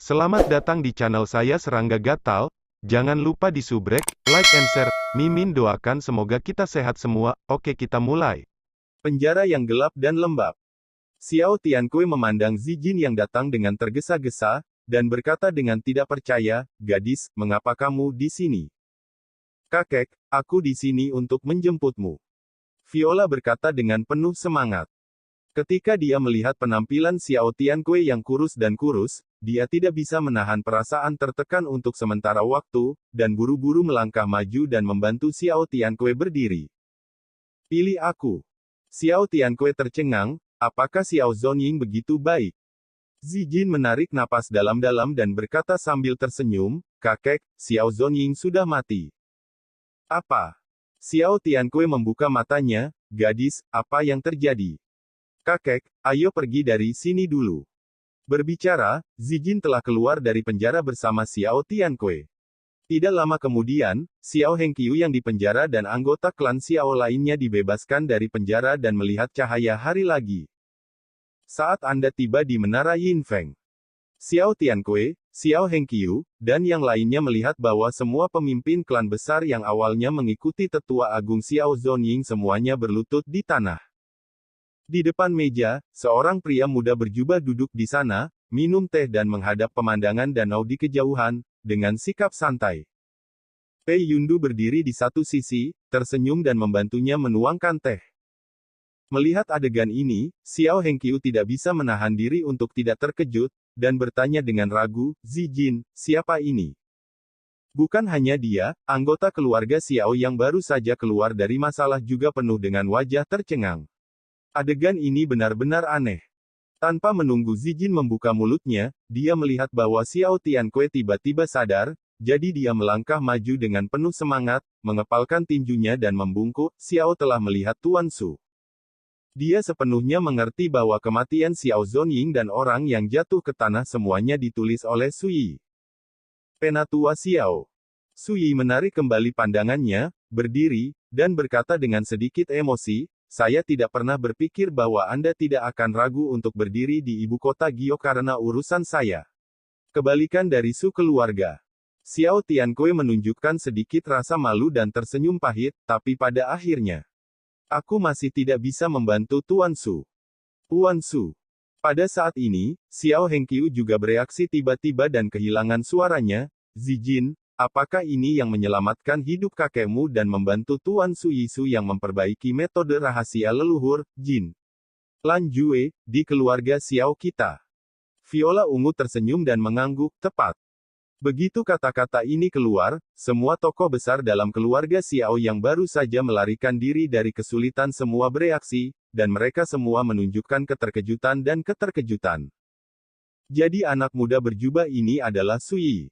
Selamat datang di channel saya Serangga Gatal. Jangan lupa di subrek, like and share. Mimin doakan semoga kita sehat semua. Oke, kita mulai. Penjara yang gelap dan lembab. Xiao Tiankui memandang Zijin yang datang dengan tergesa-gesa, dan berkata dengan tidak percaya, "Gadis, mengapa kamu di sini?" "Kakek, aku di sini untuk menjemputmu." Viola berkata dengan penuh semangat. Ketika dia melihat penampilan Xiao Tiankui yang kurus dan kurus, dia tidak bisa menahan perasaan tertekan untuk sementara waktu, dan buru-buru melangkah maju dan membantu Xiao Tiankui berdiri. "Pilih aku." Xiao Tiankui tercengang, apakah Xiao Zonying begitu baik? Zijin menarik napas dalam-dalam dan berkata sambil tersenyum, "Kakek, Xiao Zonying sudah mati." "Apa?" Xiao Tiankui membuka matanya, "Gadis, apa yang terjadi?" "Kakek, ayo pergi dari sini dulu." Berbicara, Zijin telah keluar dari penjara bersama Xiao Tiankui. Tidak lama kemudian, Xiao Hengqiu yang dipenjara dan anggota klan Xiao lainnya dibebaskan dari penjara dan melihat cahaya hari lagi. Saat Anda tiba di Menara Yinfeng, Xiao Tiankui, Xiao Hengqiu, dan yang lainnya melihat bahwa semua pemimpin klan besar yang awalnya mengikuti tetua agung Xiao Zonying semuanya berlutut di tanah. Di depan meja, seorang pria muda berjubah duduk di sana, minum teh dan menghadap pemandangan danau di kejauhan, dengan sikap santai. Pei Yundu berdiri di satu sisi, tersenyum dan membantunya menuangkan teh. Melihat adegan ini, Xiao Hengqiu tidak bisa menahan diri untuk tidak terkejut, dan bertanya dengan ragu, "Zijin, siapa ini?" Bukan hanya dia, anggota keluarga Xiao yang baru saja keluar dari masalah juga penuh dengan wajah tercengang. Adegan ini benar-benar aneh. Tanpa menunggu Zijin membuka mulutnya, dia melihat bahwa Xiao Tiankui tiba-tiba sadar, jadi dia melangkah maju dengan penuh semangat, mengepalkan tinjunya dan membungkuk, "Xiao telah melihat Tuan Su." Dia sepenuhnya mengerti bahwa kematian Xiao Zonying dan orang yang jatuh ke tanah semuanya ditulis oleh Sui. Penatua Xiao. Sui menarik kembali pandangannya, berdiri, dan berkata dengan sedikit emosi, "Saya tidak pernah berpikir bahwa Anda tidak akan ragu untuk berdiri di ibu kota Gio karena urusan saya. Kebalikan dari Su keluarga." Xiao Tiankui menunjukkan sedikit rasa malu dan tersenyum pahit, "Tapi pada akhirnya, aku masih tidak bisa membantu Tuan Su." "Tuan Su." Pada saat ini, Xiao Hengqiu juga bereaksi tiba-tiba dan kehilangan suaranya, "Zijin, apakah ini yang menyelamatkan hidup kakekmu dan membantu Tuan Su Yisu yang memperbaiki metode rahasia leluhur, Jin Lan Jue, di keluarga Xiao kita?" Viola ungu tersenyum dan mengangguk, "Tepat." Begitu kata-kata ini keluar, semua tokoh besar dalam keluarga Xiao yang baru saja melarikan diri dari kesulitan semua bereaksi, dan mereka semua menunjukkan keterkejutan dan keterkejutan. Jadi anak muda berjubah ini adalah Sui.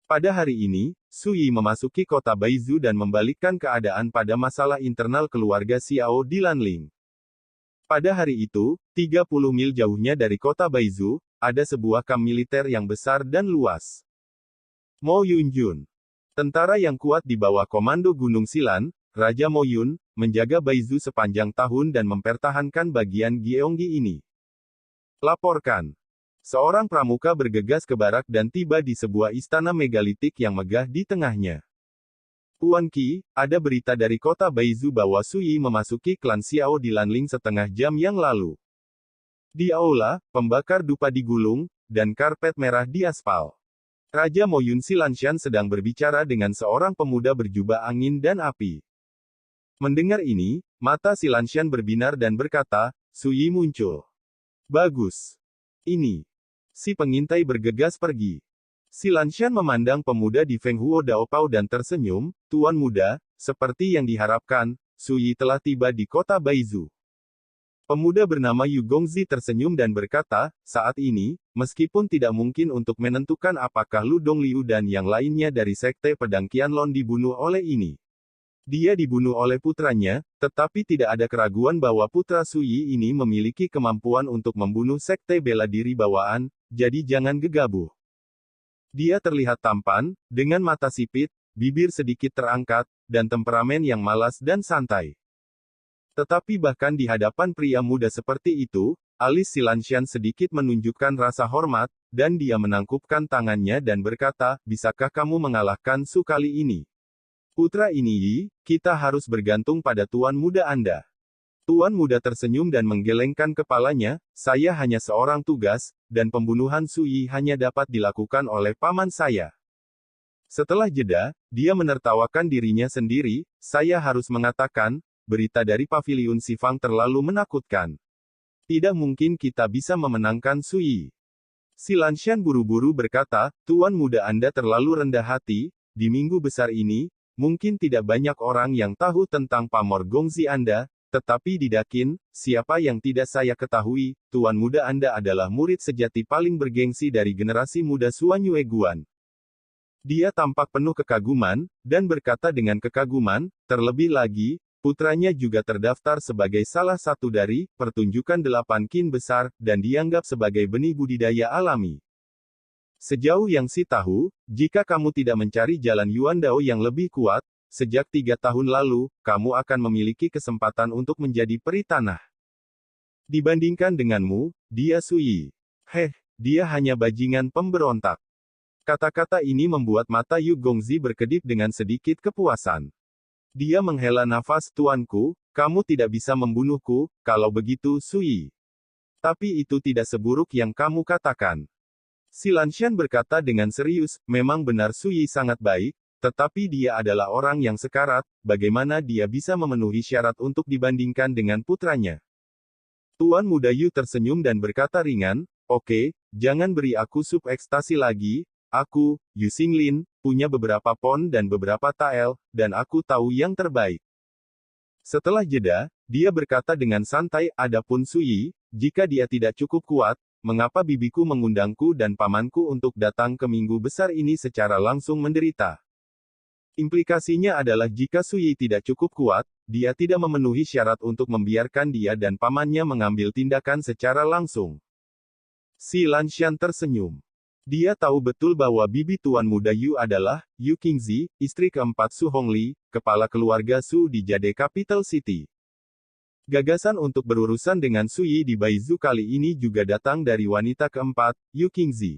Pada hari ini, Sui memasuki kota Baizu dan membalikkan keadaan pada masalah internal keluarga Xiao di Lanling. Pada hari itu, 30 mil jauhnya dari kota Baizu, ada sebuah kamp militer yang besar dan luas. Mo Yunjun, tentara yang kuat di bawah komando Gunung Silan, Raja Mo Yun, menjaga Baizu sepanjang tahun dan mempertahankan bagian Gyeonggi ini. "Laporkan." Seorang pramuka bergegas ke barak dan tiba di sebuah istana megalitik yang megah di tengahnya. "Tuan Qi, ada berita dari kota Baizu bahwa Sui memasuki klan Xiao di Lanling setengah jam yang lalu." Di aula, pembakar dupa digulung, dan karpet merah di aspal. Raja Mo Yun Silanshan sedang berbicara dengan seorang pemuda berjubah angin dan api. Mendengar ini, mata Silanshan berbinar dan berkata, "Sui muncul. Bagus. Ini." Si pengintai bergegas pergi. Silanshan memandang pemuda di Feng Huo Daopao dan tersenyum, "Tuan muda, seperti yang diharapkan, Sui telah tiba di kota Baizu." Pemuda bernama Yu Gongzi tersenyum dan berkata, "Saat ini, meskipun tidak mungkin untuk menentukan apakah Lu Dongliu dan yang lainnya dari Sekte Pedang Qianlong dibunuh oleh ini. Dia dibunuh oleh putranya, tetapi tidak ada keraguan bahwa putra Sui ini memiliki kemampuan untuk membunuh Sekte Bela Diri Bawaan, jadi jangan gegabah." Dia terlihat tampan, dengan mata sipit, bibir sedikit terangkat, dan temperamen yang malas dan santai. Tetapi bahkan di hadapan pria muda seperti itu, Alis Silanshan sedikit menunjukkan rasa hormat, dan dia menangkupkan tangannya dan berkata, bisakah kamu mengalahkan Su kali ini? Putra ini Yi, kita harus bergantung pada Tuan Muda Anda. Tuan Muda tersenyum dan menggelengkan kepalanya, saya hanya seorang tugas, dan pembunuhan Su Yi hanya dapat dilakukan oleh paman saya. Setelah jeda, dia menertawakan dirinya sendiri, saya harus mengatakan, berita dari Paviliun Sifang terlalu menakutkan. Tidak mungkin kita bisa memenangkan Su Yi. Silanshan buru-buru berkata, Tuan Muda Anda terlalu rendah hati, di minggu besar ini, mungkin tidak banyak orang yang tahu tentang pamor gongzi Anda, tetapi di Dakin, siapa yang tidak saya ketahui, Tuan Muda Anda adalah murid sejati paling bergengsi dari generasi muda Suanyue Guan. Dia tampak penuh kekaguman, dan berkata dengan kekaguman, terlebih lagi, putranya juga terdaftar sebagai salah satu dari pertunjukan 8 kin besar, dan dianggap sebagai benih budidaya alami. Sejauh yang Si tahu, jika kamu tidak mencari jalan Yuan Dao yang lebih kuat, sejak 3 tahun lalu, kamu akan memiliki kesempatan untuk menjadi peri tanah. Dibandingkan denganmu, dia Su Yi. Dia hanya bajingan pemberontak. Kata-kata ini membuat mata Yu Gongzi berkedip dengan sedikit kepuasan. Dia menghela nafas, tuanku, kamu tidak bisa membunuhku, kalau begitu Su Yi. Tapi itu tidak seburuk yang kamu katakan. Silanshan berkata dengan serius, memang benar Su Yi sangat baik, tetapi dia adalah orang yang sekarat, bagaimana dia bisa memenuhi syarat untuk dibandingkan dengan putranya. Tuan Muda Yu tersenyum dan berkata ringan, oke, jangan beri aku sup ekstasi lagi, aku, Yu Xinglin, punya beberapa pon dan beberapa tael, dan aku tahu yang terbaik. Setelah jeda, dia berkata dengan santai, adapun Su Yi, jika dia tidak cukup kuat, mengapa bibiku mengundangku dan pamanku untuk datang ke minggu besar ini secara langsung menderita? Implikasinya adalah jika Su Yi tidak cukup kuat, dia tidak memenuhi syarat untuk membiarkan dia dan pamannya mengambil tindakan secara langsung. Silanshan tersenyum. Dia tahu betul bahwa bibi Tuan Muda Yu adalah Yu Qingzi, istri keempat Su Hongli, kepala keluarga Su di Jade Capital City. Gagasan untuk berurusan dengan Su Yi di Baizu kali ini juga datang dari wanita keempat, Yu Qingzi.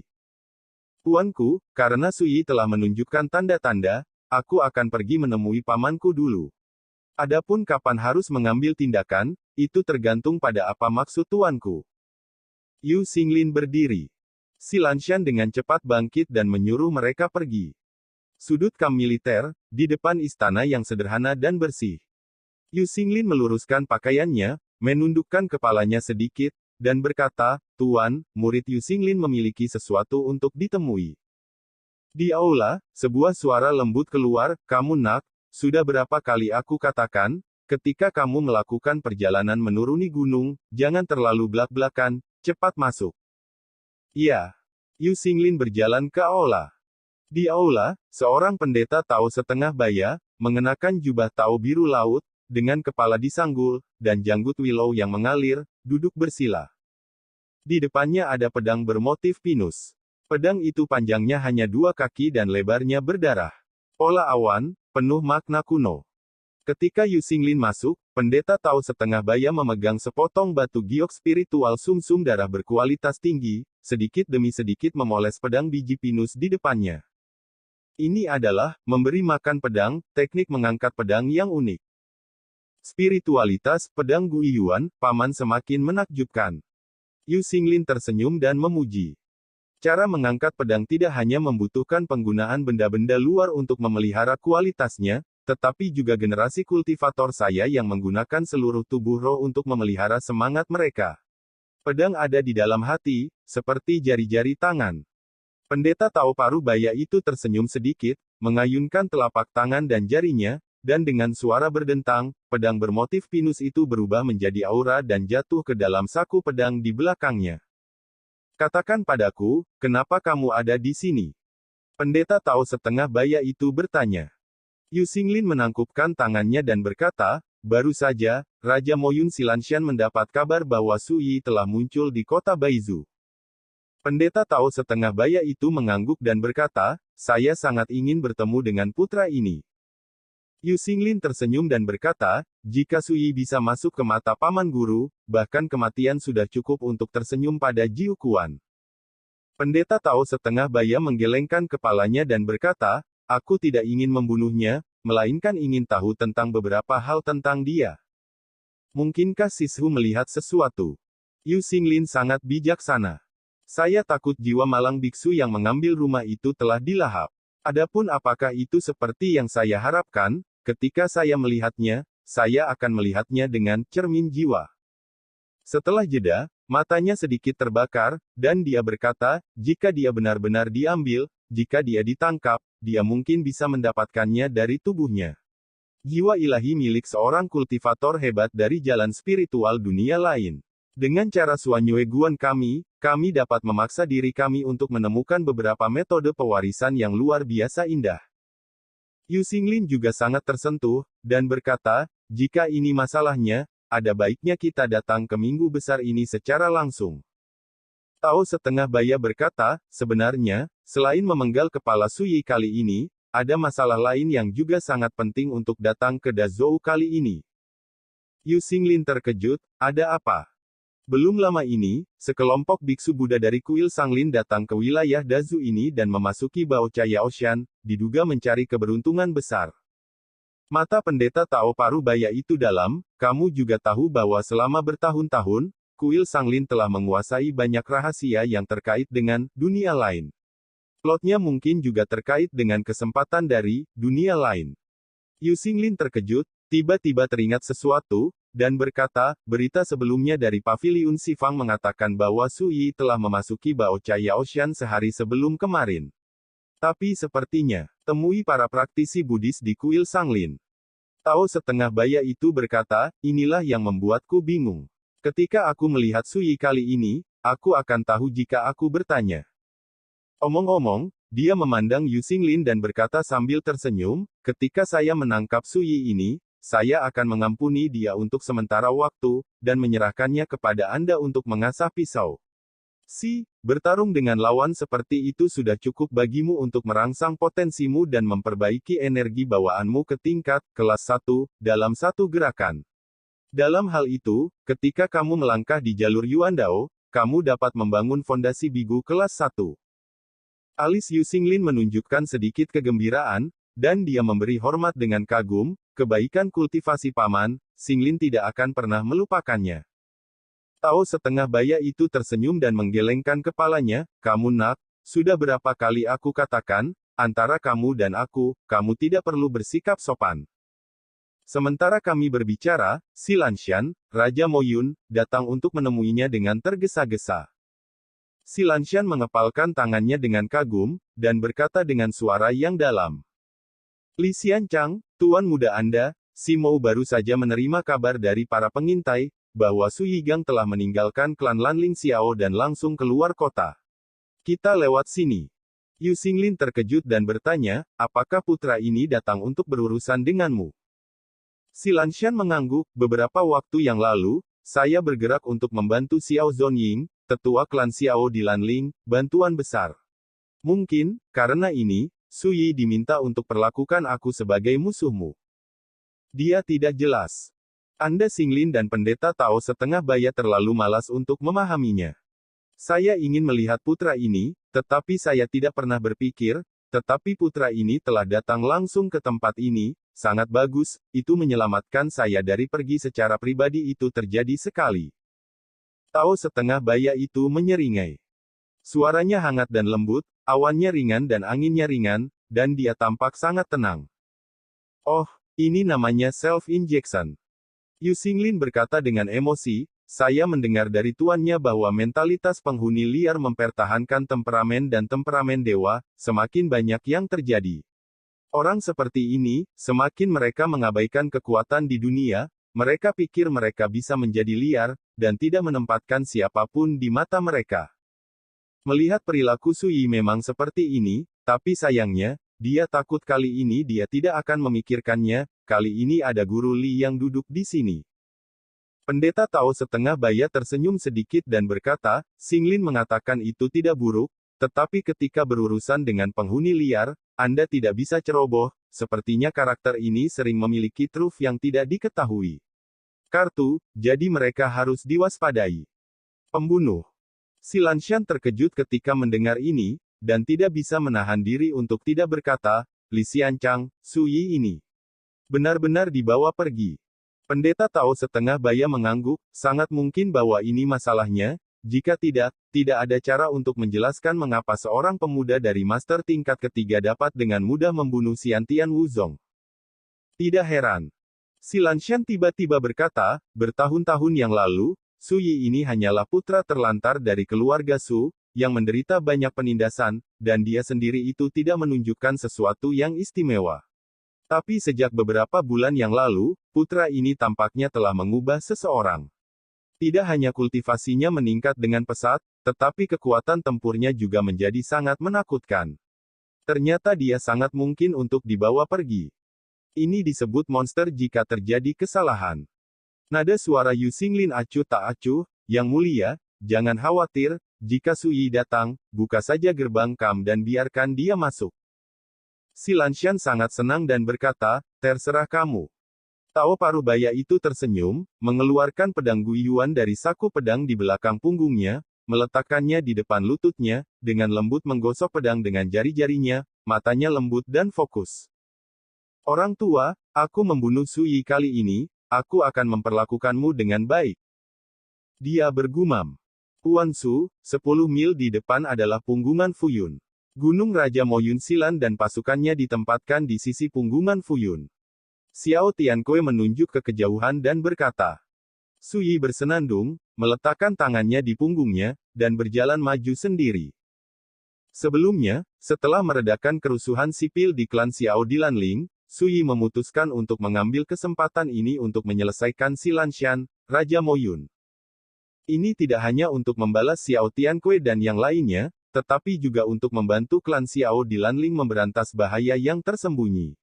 Tuanku, karena Su Yi telah menunjukkan tanda-tanda, aku akan pergi menemui pamanku dulu. Adapun kapan harus mengambil tindakan, itu tergantung pada apa maksud tuanku. Yu Xinglin berdiri. Silanshan dengan cepat bangkit dan menyuruh mereka pergi. Sudut kamp militer, di depan istana yang sederhana dan bersih. Yu Xinglin meluruskan pakaiannya, menundukkan kepalanya sedikit, dan berkata, Tuan, murid Yu Xinglin memiliki sesuatu untuk ditemui. Di aula, sebuah suara lembut keluar, kamu nak, sudah berapa kali aku katakan, ketika kamu melakukan perjalanan menuruni gunung, jangan terlalu belak-belakan, cepat masuk. Iya. Yu Xinglin berjalan ke aula. Di aula, seorang pendeta Tao setengah baya, mengenakan jubah Tao biru laut, dengan kepala disanggul, dan janggut willow yang mengalir, duduk bersila. Di depannya ada pedang bermotif pinus. Pedang itu panjangnya hanya 2 kaki dan lebarnya berdarah. Pola awan, penuh makna kuno. Ketika Yu Xinglin masuk, pendeta Tao setengah baya memegang sepotong batu giok spiritual sumsum darah berkualitas tinggi, sedikit demi sedikit memoles pedang biji pinus di depannya. Ini adalah, memberi makan pedang, teknik mengangkat pedang yang unik. Spiritualitas, pedang Gui Yuan, paman semakin menakjubkan. Yu Xinglin tersenyum dan memuji. Cara mengangkat pedang tidak hanya membutuhkan penggunaan benda-benda luar untuk memelihara kualitasnya, tetapi juga generasi kultivator saya yang menggunakan seluruh tubuh roh untuk memelihara semangat mereka. Pedang ada di dalam hati, seperti jari-jari tangan. Pendeta Tao paruh baya itu tersenyum sedikit, mengayunkan telapak tangan dan jarinya, dan dengan suara berdentang, pedang bermotif pinus itu berubah menjadi aura dan jatuh ke dalam saku pedang di belakangnya. Katakan padaku, kenapa kamu ada di sini? Pendeta Tao setengah baya itu bertanya. Yu Xinglin menangkupkan tangannya dan berkata, baru saja, Raja Moyun Silanshan mendapat kabar bahwa Su Yi telah muncul di kota Baizu. Pendeta Tao setengah baya itu mengangguk dan berkata, saya sangat ingin bertemu dengan putra ini. Yu Xinglin tersenyum dan berkata, jika Sui bisa masuk ke mata paman guru, bahkan kematian sudah cukup untuk tersenyum pada Jiu Kuan. Pendeta Tao setengah baya menggelengkan kepalanya dan berkata, aku tidak ingin membunuhnya, melainkan ingin tahu tentang beberapa hal tentang dia. Mungkinkah Sishu melihat sesuatu? Yu Xinglin sangat bijaksana. Saya takut jiwa malang biksu yang mengambil rumah itu telah dilahap. Adapun apakah itu seperti yang saya harapkan, ketika saya melihatnya, saya akan melihatnya dengan cermin jiwa. Setelah jeda, matanya sedikit terbakar, dan dia berkata, jika dia benar-benar diambil, jika dia ditangkap, dia mungkin bisa mendapatkannya dari tubuhnya. Jiwa ilahi milik seorang kultivator hebat dari jalan spiritual dunia lain. Dengan cara Suanyue Guan kami dapat memaksa diri kami untuk menemukan beberapa metode pewarisan yang luar biasa indah. Yu Xinglin juga sangat tersentuh, dan berkata, jika ini masalahnya, ada baiknya kita datang ke minggu besar ini secara langsung. Tao setengah baya berkata, sebenarnya, selain memenggal kepala Sui kali ini, ada masalah lain yang juga sangat penting untuk datang ke Dazhou kali ini. Yu Xinglin terkejut, ada apa? Belum lama ini, sekelompok biksu Buddha dari kuil Sanglin datang ke wilayah Dazhou ini dan memasuki Baocha Yaoshan, diduga mencari keberuntungan besar. Mata pendeta Tao paruh baya itu dalam, kamu juga tahu bahwa selama bertahun-tahun, kuil Sanglin telah menguasai banyak rahasia yang terkait dengan dunia lain. Plotnya mungkin juga terkait dengan kesempatan dari dunia lain. Yu Xinglin terkejut, tiba-tiba teringat sesuatu, dan berkata, berita sebelumnya dari Paviliun Sifang mengatakan bahwa Sui telah memasuki Baocha Yaoshan sehari sebelum kemarin. Tapi sepertinya, temui para praktisi Buddhis di kuil Sanglin. Tao setengah baya itu berkata, inilah yang membuatku bingung. Ketika aku melihat Sui kali ini, aku akan tahu jika aku bertanya. Omong-omong, dia memandang Yu Xinglin dan berkata sambil tersenyum, ketika saya menangkap Sui ini, saya akan mengampuni dia untuk sementara waktu, dan menyerahkannya kepada Anda untuk mengasah pisau. Bertarung dengan lawan seperti itu sudah cukup bagimu untuk merangsang potensimu dan memperbaiki energi bawaanmu ke tingkat kelas 1, dalam satu gerakan. Dalam hal itu, ketika kamu melangkah di jalur Yuandao, kamu dapat membangun fondasi bigu kelas 1. Alis Yu Xinglin menunjukkan sedikit kegembiraan, dan dia memberi hormat dengan kagum, kebaikan kultivasi paman, Xinglin tidak akan pernah melupakannya. Tao setengah baya itu tersenyum dan menggelengkan kepalanya, kamu nak, sudah berapa kali aku katakan, antara kamu dan aku, kamu tidak perlu bersikap sopan. Sementara kami berbicara, Si Lanshan, Raja Moyun, datang untuk menemuinya dengan tergesa-gesa. Si Lanshan mengepalkan tangannya dengan kagum, dan berkata dengan suara yang dalam. Li Xianchang, Tuan muda Anda, Si Mou baru saja menerima kabar dari para pengintai, bahwa Su Yigang telah meninggalkan klan Lanling Xiao dan langsung keluar kota. Kita lewat sini. Yu Xinglin terkejut dan bertanya, apakah putra ini datang untuk berurusan denganmu? Si Lanshan mengangguk, beberapa waktu yang lalu, saya bergerak untuk membantu Xiao Zonying, tetua klan Xiao di Lanling, bantuan besar. Mungkin, karena ini, Su Yi diminta untuk perlakukan aku sebagai musuhmu. Dia tidak jelas. Anda Xinglin dan pendeta Tao setengah baya terlalu malas untuk memahaminya. Saya ingin melihat putra ini, tetapi saya tidak pernah berpikir, tetapi putra ini telah datang langsung ke tempat ini, sangat bagus, itu menyelamatkan saya dari pergi secara pribadi itu terjadi sekali. Tao setengah baya itu menyeringai. Suaranya hangat dan lembut, awannya ringan dan anginnya ringan, dan dia tampak sangat tenang. Oh, ini namanya self-injection. Yu Xinglin berkata dengan emosi, saya mendengar dari tuannya bahwa mentalitas penghuni liar mempertahankan temperamen dan temperamen dewa, semakin banyak yang terjadi. Orang seperti ini, semakin mereka mengabaikan kekuatan di dunia, mereka pikir mereka bisa menjadi liar, dan tidak menempatkan siapapun di mata mereka. Melihat perilaku Su Yi memang seperti ini, tapi sayangnya, dia takut kali ini dia tidak akan memikirkannya, kali ini ada guru Li yang duduk di sini. Pendeta Tao setengah baya tersenyum sedikit dan berkata, Xinglin mengatakan itu tidak buruk, tetapi ketika berurusan dengan penghuni liar, Anda tidak bisa ceroboh, sepertinya karakter ini sering memiliki truf yang tidak diketahui. Kartu, jadi mereka harus diwaspadai. Pembunuh. Si Lanshan terkejut ketika mendengar ini, dan tidak bisa menahan diri untuk tidak berkata, Li Xianchang, Su Yi ini benar-benar dibawa pergi. Pendeta Tao setengah baya mengangguk, sangat mungkin bahwa ini masalahnya, jika tidak, tidak ada cara untuk menjelaskan mengapa seorang pemuda dari master tingkat ketiga dapat dengan mudah membunuh Xiantian Wuzong. Tidak heran. Si Lanshan tiba-tiba berkata, bertahun-tahun yang lalu, Su Yi ini hanyalah putra terlantar dari keluarga Su, yang menderita banyak penindasan, dan dia sendiri itu tidak menunjukkan sesuatu yang istimewa. Tapi sejak beberapa bulan yang lalu, putra ini tampaknya telah mengubah seseorang. Tidak hanya kultivasinya meningkat dengan pesat, tetapi kekuatan tempurnya juga menjadi sangat menakutkan. Ternyata dia sangat mungkin untuk dibawa pergi. Ini disebut monster jika terjadi kesalahan. Nada suara Yu Xinglin acuh tak acuh, yang mulia, jangan khawatir, jika Su Yi datang, buka saja gerbang kam dan biarkan dia masuk. Si Lanshan sangat senang dan berkata, terserah kamu. Tao Parubaya itu tersenyum, mengeluarkan pedang Guiyuan dari saku pedang di belakang punggungnya, meletakkannya di depan lututnya, dengan lembut menggosok pedang dengan jari-jarinya, matanya lembut dan fokus. Orang tua, aku membunuh Su Yi kali ini, aku akan memperlakukanmu dengan baik. Dia bergumam. Huan Su, 10 mil di depan adalah punggungan Fuyun. Gunung Raja Moyun Silan dan pasukannya ditempatkan di sisi punggungan Fuyun. Xiao Tiankui menunjuk ke kejauhan dan berkata. Su Yi bersenandung, meletakkan tangannya di punggungnya, dan berjalan maju sendiri. Sebelumnya, setelah meredakan kerusuhan sipil di klan Xiao di Lanling, Su Yi memutuskan untuk mengambil kesempatan ini untuk menyelesaikan Si Lanshan, Raja Moyun. Ini tidak hanya untuk membalas Xiao Tiankui dan yang lainnya, tetapi juga untuk membantu klan Xiao di Lanling memberantas bahaya yang tersembunyi.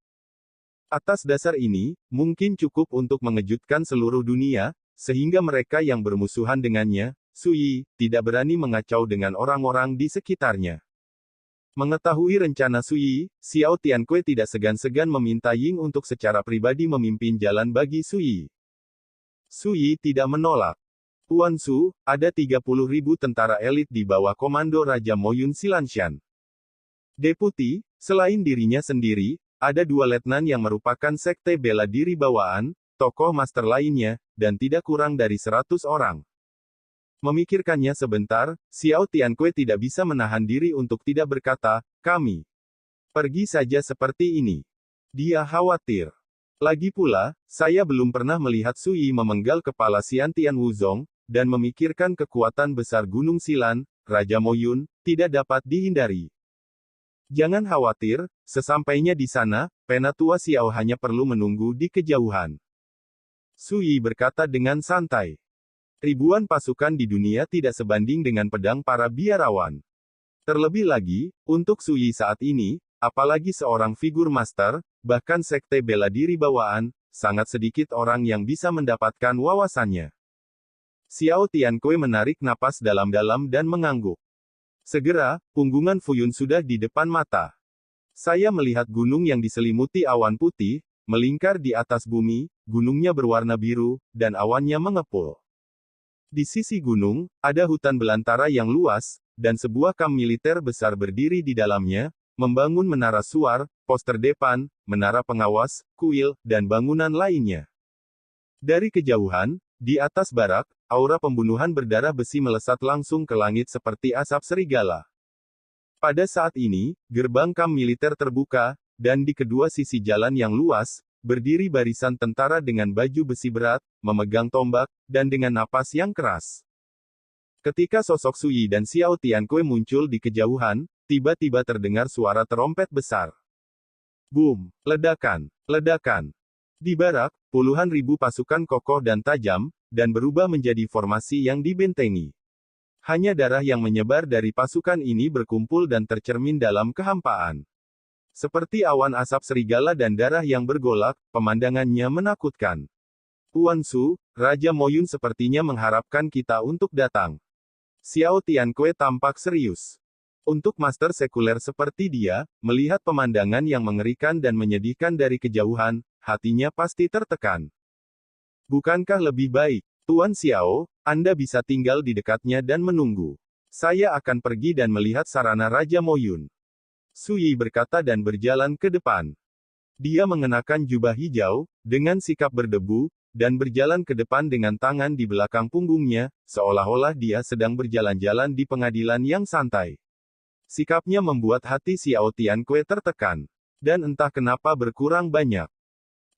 Atas dasar ini, mungkin cukup untuk mengejutkan seluruh dunia, sehingga mereka yang bermusuhan dengannya, Su Yi, tidak berani mengacau dengan orang-orang di sekitarnya. Mengetahui rencana Su Yi, Xiao Tiankui tidak segan-segan meminta Ying untuk secara pribadi memimpin jalan bagi Su Yi. Su Yi tidak menolak. Huan Su, ada 30.000 tentara elit di bawah komando Raja Moyun Silanshan. Deputi, selain dirinya sendiri, ada 2 letnan yang merupakan sekte bela diri bawaan, tokoh master lainnya, dan tidak kurang dari 100 orang. Memikirkannya sebentar, Xiao Tiankui tidak bisa menahan diri untuk tidak berkata, kami pergi saja seperti ini. Dia khawatir. Lagi pula, saya belum pernah melihat Su Yi memenggal kepala Xiantian Wuzong, dan memikirkan kekuatan besar Gunung Silan, Raja Moyun, tidak dapat dihindari. Jangan khawatir, sesampainya di sana, Penatua Xiao hanya perlu menunggu di kejauhan. Su Yi berkata dengan santai. Ribuan pasukan di dunia tidak sebanding dengan pedang para biarawan. Terlebih lagi, untuk Su Yi saat ini, apalagi seorang figur master, bahkan sekte bela diri bawaan, sangat sedikit orang yang bisa mendapatkan wawasannya. Xiao Tiankui menarik napas dalam-dalam dan mengangguk. Segera, punggungan Fuyun sudah di depan mata. Saya melihat gunung yang diselimuti awan putih, melingkar di atas bumi, gunungnya berwarna biru, dan awannya mengepul. Di sisi gunung, ada hutan belantara yang luas, dan sebuah kamp militer besar berdiri di dalamnya, membangun menara suar, pos terdepan, menara pengawas, kuil, dan bangunan lainnya. Dari kejauhan, di atas barak, aura pembunuhan berdarah besi melesat langsung ke langit seperti asap serigala. Pada saat ini, gerbang kamp militer terbuka, dan di kedua sisi jalan yang luas, berdiri barisan tentara dengan baju besi berat, memegang tombak, dan dengan napas yang keras. Ketika sosok Su Yi dan Xiao Tiankui muncul di kejauhan, tiba-tiba terdengar suara terompet besar. Boom! Ledakan! Ledakan! Di barak, puluhan ribu pasukan kokoh dan tajam, dan berubah menjadi formasi yang dibentengi. Hanya darah yang menyebar dari pasukan ini berkumpul dan tercermin dalam kehampaan. Seperti awan asap serigala dan darah yang bergolak, pemandangannya menakutkan. Huan Su, Raja Moyun sepertinya mengharapkan kita untuk datang. Xiao Tiankui tampak serius. Untuk master sekuler seperti dia, melihat pemandangan yang mengerikan dan menyedihkan dari kejauhan, hatinya pasti tertekan. Bukankah lebih baik, Tuan Xiao, Anda bisa tinggal di dekatnya dan menunggu. Saya akan pergi dan melihat sarana Raja Moyun. Su Yi berkata dan berjalan ke depan. Dia mengenakan jubah hijau, dengan sikap berdebu, dan berjalan ke depan dengan tangan di belakang punggungnya, seolah-olah dia sedang berjalan-jalan di pengadilan yang santai. Sikapnya membuat hati Xiao Tiankui tertekan. Dan entah kenapa berkurang banyak.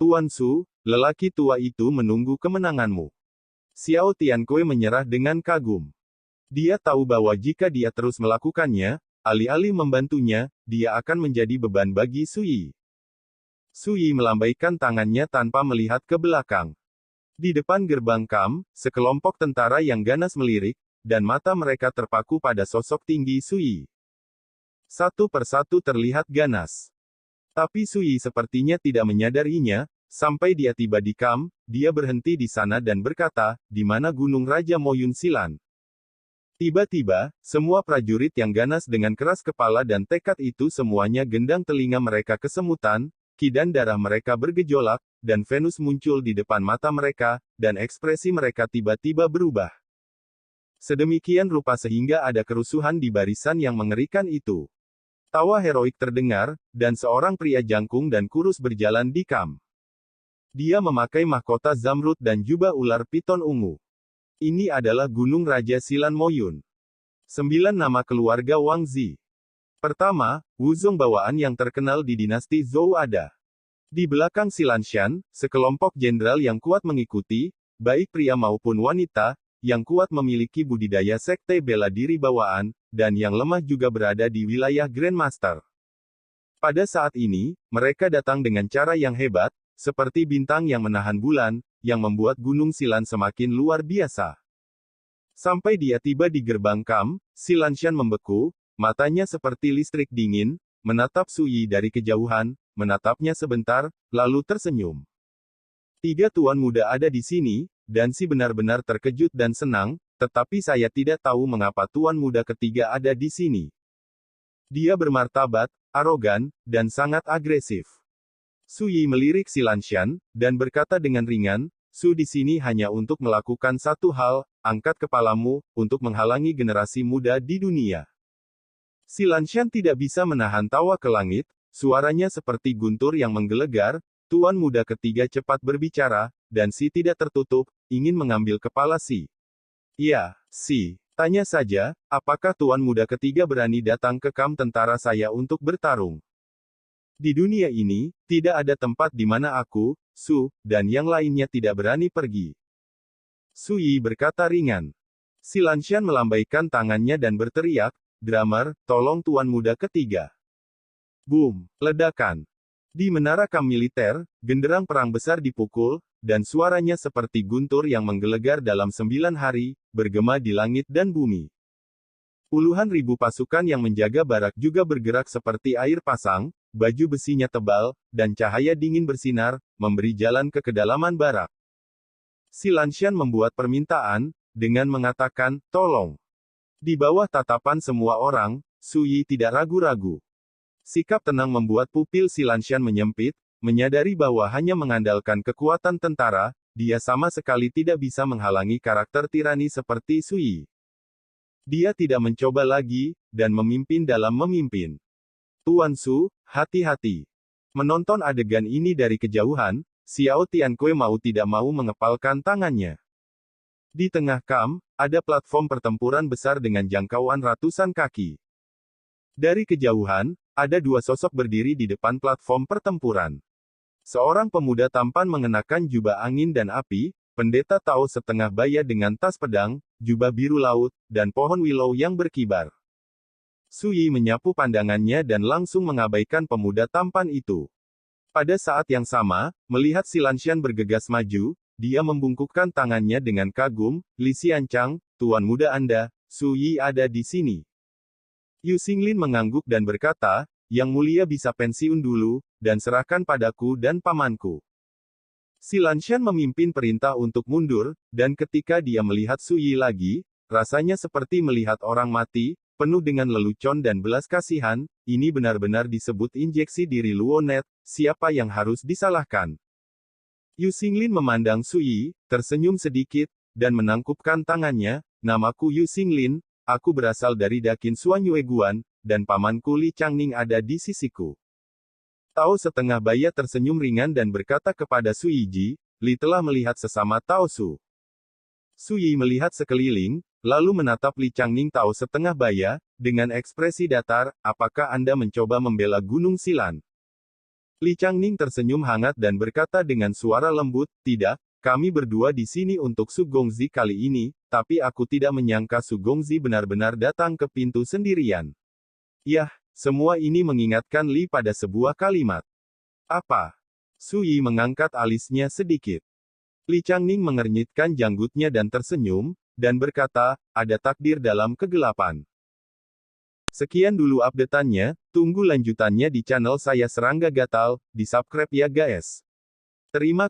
Tuan Su, lelaki tua itu menunggu kemenanganmu. Xiao Tiankui menyerah dengan kagum. Dia tahu bahwa jika dia terus melakukannya, alih-alih membantunya, dia akan menjadi beban bagi Su Yi. Su Yi melambaikan tangannya tanpa melihat ke belakang. Di depan gerbang Kam, sekelompok tentara yang ganas melirik, dan mata mereka terpaku pada sosok tinggi Su Yi. Satu persatu terlihat ganas. Tapi Su Yi sepertinya tidak menyadarinya, sampai dia tiba di Kam, dia berhenti di sana dan berkata, di mana Gunung Raja Moyun Silan. Tiba-tiba, semua prajurit yang ganas dengan keras kepala dan tekad itu semuanya gendang telinga mereka kesemutan, ki dan darah mereka bergejolak, dan Venus muncul di depan mata mereka, dan ekspresi mereka tiba-tiba berubah. Sedemikian rupa sehingga ada kerusuhan di barisan yang mengerikan itu. Tawa heroik terdengar, dan seorang pria jangkung dan kurus berjalan di Kam. Dia memakai mahkota zamrud dan jubah ular piton ungu. Ini adalah Gunung Raja Silan Moyun. 9 nama keluarga Wang Zi. Pertama, Wuzong bawaan yang terkenal di dinasti Zhou ada. Di belakang Silanshan, sekelompok jenderal yang kuat mengikuti, baik pria maupun wanita, yang kuat memiliki budidaya sekte bela diri bawaan, dan yang lemah juga berada di wilayah Grandmaster. Pada saat ini, mereka datang dengan cara yang hebat, seperti bintang yang menahan bulan, yang membuat Gunung Silan semakin luar biasa. Sampai dia tiba di gerbang Kam, Silanshan membeku, matanya seperti listrik dingin, menatap Su Yi dari kejauhan, menatapnya sebentar, lalu tersenyum. 3 tuan muda ada di sini, dan si benar-benar terkejut dan senang, tetapi saya tidak tahu mengapa tuan muda ketiga ada di sini. Dia bermartabat, arogan, dan sangat agresif. Su Yi melirik Silanshan, dan berkata dengan ringan, Su di sini hanya untuk melakukan satu hal, angkat kepalamu, untuk menghalangi generasi muda di dunia. Silanshan tidak bisa menahan tawa ke langit, suaranya seperti guntur yang menggelegar, tuan muda ketiga cepat berbicara, dan si tidak tertutup, ingin mengambil kepala si. Ya, si. Tanya saja, apakah tuan muda ketiga berani datang ke kamp tentara saya untuk bertarung? Di dunia ini, tidak ada tempat di mana aku, Su, dan yang lainnya tidak berani pergi. Su Yi berkata ringan. Silanshan melambaikan tangannya dan berteriak, drummer, tolong tuan muda ketiga. Boom, ledakan. Di menara kam militer, genderang perang besar dipukul, dan suaranya seperti guntur yang menggelegar dalam 9 hari, bergema di langit dan bumi. Puluhan ribu pasukan yang menjaga barak juga bergerak seperti air pasang, baju besinya tebal, dan cahaya dingin bersinar, memberi jalan ke kedalaman barak. Silanshan membuat permintaan, dengan mengatakan, tolong. Di bawah tatapan semua orang, Su Yi tidak ragu-ragu. Sikap tenang membuat pupil Silanshan menyempit, menyadari bahwa hanya mengandalkan kekuatan tentara, dia sama sekali tidak bisa menghalangi karakter tirani seperti Su Yi. Dia tidak mencoba lagi, dan memimpin dalam memimpin. Tuan Su, hati-hati. Menonton adegan ini dari kejauhan, Xiao Tiankui mau tidak mau mengepalkan tangannya. Di tengah kam, ada platform pertempuran besar dengan jangkauan ratusan kaki. Dari kejauhan, ada 2 sosok berdiri di depan platform pertempuran. Seorang pemuda tampan mengenakan jubah angin dan api, pendeta Tao setengah baya dengan tas pedang, jubah biru laut, dan pohon willow yang berkibar. Su Yi menyapu pandangannya dan langsung mengabaikan pemuda tampan itu. Pada saat yang sama, melihat Silanshan bergegas maju, dia membungkukkan tangannya dengan kagum, Li Xianchang, tuan muda Anda, Su Yi ada di sini. Yu Xinglin mengangguk dan berkata, Yang Mulia bisa pensiun dulu, dan serahkan padaku dan pamanku. Silanshan memimpin perintah untuk mundur, dan ketika dia melihat Su Yi lagi, rasanya seperti melihat orang mati, penuh dengan lelucon dan belas kasihan, ini benar-benar disebut injeksi diri Luonet, siapa yang harus disalahkan? Yu Xinglin memandang Sui, tersenyum sedikit, dan menangkupkan tangannya, namaku Yu Xinglin, aku berasal dari Dakin Suanyueguan, dan pamanku Li Changning ada di sisiku. Tao setengah baya tersenyum ringan dan berkata kepada Sui Ji, Li telah melihat sesama Tao Su. Sui melihat sekeliling, lalu menatap Li Changning Tao setengah baya, dengan ekspresi datar, apakah Anda mencoba membela Gunung Silan? Li Changning tersenyum hangat dan berkata dengan suara lembut, tidak, kami berdua di sini untuk Su Gongzi kali ini, tapi aku tidak menyangka Su Gongzi benar-benar datang ke pintu sendirian. Yah, semua ini mengingatkan Li pada sebuah kalimat. Apa? Sui mengangkat alisnya sedikit. Li Changning mengernyitkan janggutnya dan tersenyum, dan berkata, ada takdir dalam kegelapan. Sekian dulu update-annya, tunggu lanjutannya di channel saya Serangga Gatal, di subscribe ya guys. Terima